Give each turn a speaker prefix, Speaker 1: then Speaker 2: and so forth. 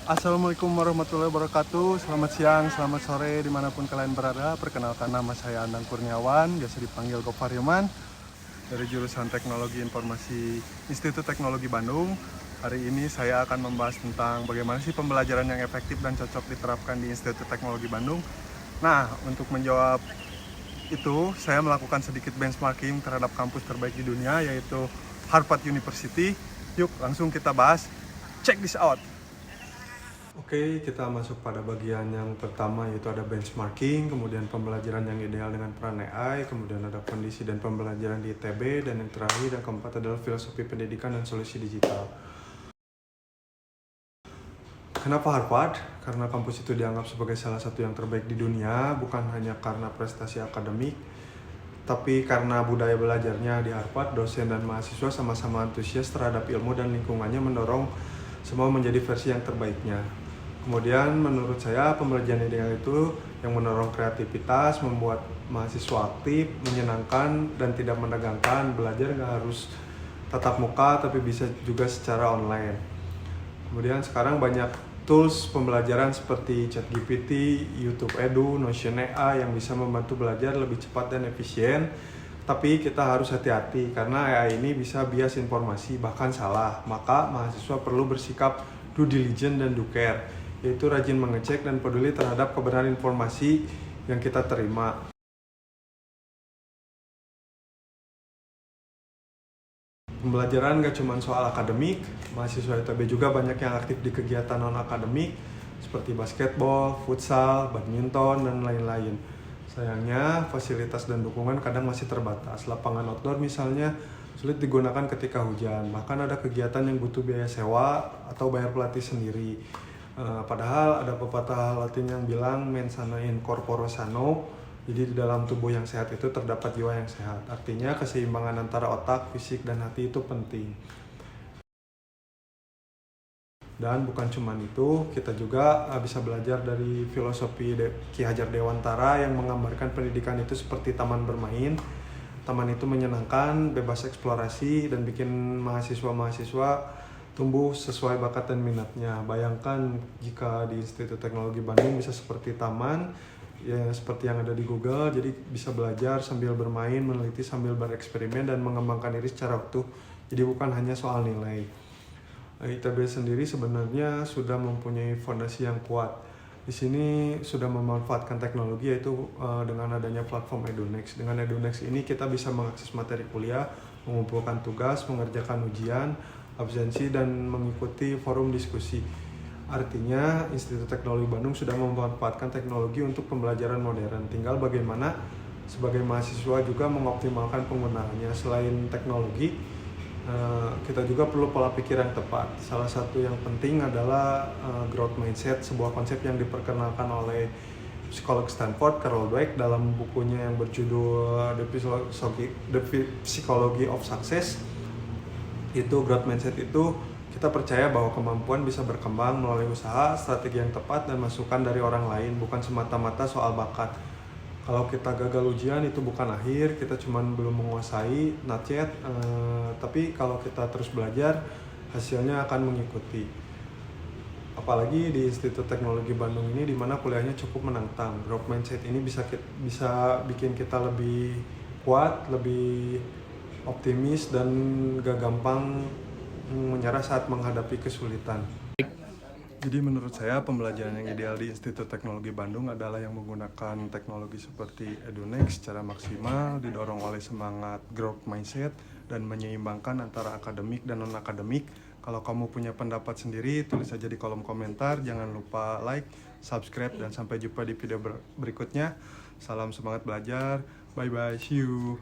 Speaker 1: Assalamualaikum warahmatullahi wabarakatuh. Selamat siang, selamat sore, dimanapun kalian berada. Perkenalkan, nama saya Andang Kurniawan, biasa dipanggil Gofar Hilman, dari jurusan Teknologi Informasi Institut Teknologi Bandung. Hari ini saya akan membahas tentang bagaimana sih pembelajaran yang efektif dan cocok diterapkan di Institut Teknologi Bandung. Nah, untuk menjawab itu, saya melakukan sedikit benchmarking terhadap kampus terbaik di dunia, yaitu Harvard University. Yuk, langsung kita bahas. Check this out! Oke, kita masuk pada bagian yang pertama, yaitu ada benchmarking, kemudian pembelajaran yang ideal dengan peran AI, kemudian ada kondisi dan pembelajaran di ITB, dan yang terakhir dan keempat adalah filosofi pendidikan dan solusi digital. Kenapa Harvard? Karena kampus itu dianggap sebagai salah satu yang terbaik di dunia, bukan hanya karena prestasi akademik, tapi karena budaya belajarnya. Di Harvard, dosen dan mahasiswa sama-sama antusias terhadap ilmu dan lingkungannya mendorong semua menjadi versi yang terbaiknya. Kemudian menurut saya pembelajaran ideal itu yang mendorong kreativitas, membuat mahasiswa aktif, menyenangkan, dan tidak menegangkan. Belajar nggak harus tatap muka, tapi bisa juga secara online. Kemudian sekarang banyak tools pembelajaran seperti ChatGPT, YouTube Edu, Notion AI yang bisa membantu belajar lebih cepat dan efisien. Tapi kita harus hati-hati karena AI ini bisa bias informasi, bahkan salah. Maka mahasiswa perlu bersikap due diligence dan do care, yaitu rajin mengecek dan peduli terhadap kebenaran informasi yang kita terima. Pembelajaran gak cuma soal akademik, mahasiswa ITB juga banyak yang aktif di kegiatan non-akademik seperti basketball, futsal, badminton, dan lain-lain. Sayangnya, fasilitas dan dukungan kadang masih terbatas. Lapangan outdoor misalnya sulit digunakan ketika hujan. Bahkan ada kegiatan yang butuh biaya sewa atau bayar pelatih sendiri. Padahal ada pepatah Latin yang bilang mens sana in corpore sano, jadi di dalam tubuh yang sehat itu terdapat jiwa yang sehat. Artinya keseimbangan antara otak, fisik, dan hati itu penting. Dan bukan cuma itu, kita juga bisa belajar dari filosofi Ki Hajar Dewantara yang menggambarkan pendidikan itu seperti taman bermain. Taman itu menyenangkan, bebas eksplorasi, dan bikin mahasiswa-mahasiswa tumbuh sesuai bakat dan minatnya. Bayangkan jika di Institut Teknologi Bandung bisa seperti taman, ya seperti yang ada di Google, jadi bisa belajar sambil bermain, meneliti sambil bereksperimen, dan mengembangkan diri secara utuh. Jadi bukan hanya soal nilai. ITB sendiri sebenarnya sudah mempunyai fondasi yang kuat. Di sini sudah memanfaatkan teknologi, yaitu dengan adanya platform EduNext. Dengan EduNext ini kita bisa mengakses materi kuliah, mengumpulkan tugas, mengerjakan ujian, absensi, dan mengikuti forum diskusi. Artinya Institut Teknologi Bandung sudah memanfaatkan teknologi untuk pembelajaran modern. Tinggal bagaimana sebagai mahasiswa juga mengoptimalkan penggunaannya. Selain teknologi, kita juga perlu pola pikir yang tepat. Salah satu yang penting adalah growth mindset, sebuah konsep yang diperkenalkan oleh psikolog Stanford, Carol Dweck, dalam bukunya yang berjudul The Psychology of Success. Itu growth mindset itu kita percaya bahwa kemampuan bisa berkembang melalui usaha, strategi yang tepat, dan masukan dari orang lain, bukan semata-mata soal bakat. Kalau kita gagal ujian itu bukan akhir, kita cuma belum menguasai, not yet, tapi kalau kita terus belajar, hasilnya akan mengikuti. Apalagi di Institut Teknologi Bandung ini, di mana kuliahnya cukup menantang. Growth mindset ini bisa bikin kita lebih kuat, lebih optimis, dan gak gampang menyerah saat menghadapi kesulitan. Jadi menurut saya pembelajaran yang ideal di Institut Teknologi Bandung adalah yang menggunakan teknologi seperti EduNext secara maksimal, didorong oleh semangat growth mindset, dan menyeimbangkan antara akademik dan non-akademik. Kalau kamu punya pendapat sendiri, tulis saja di kolom komentar. Jangan lupa like, subscribe, dan sampai jumpa di video berikutnya. Salam semangat belajar. Bye-bye. See you.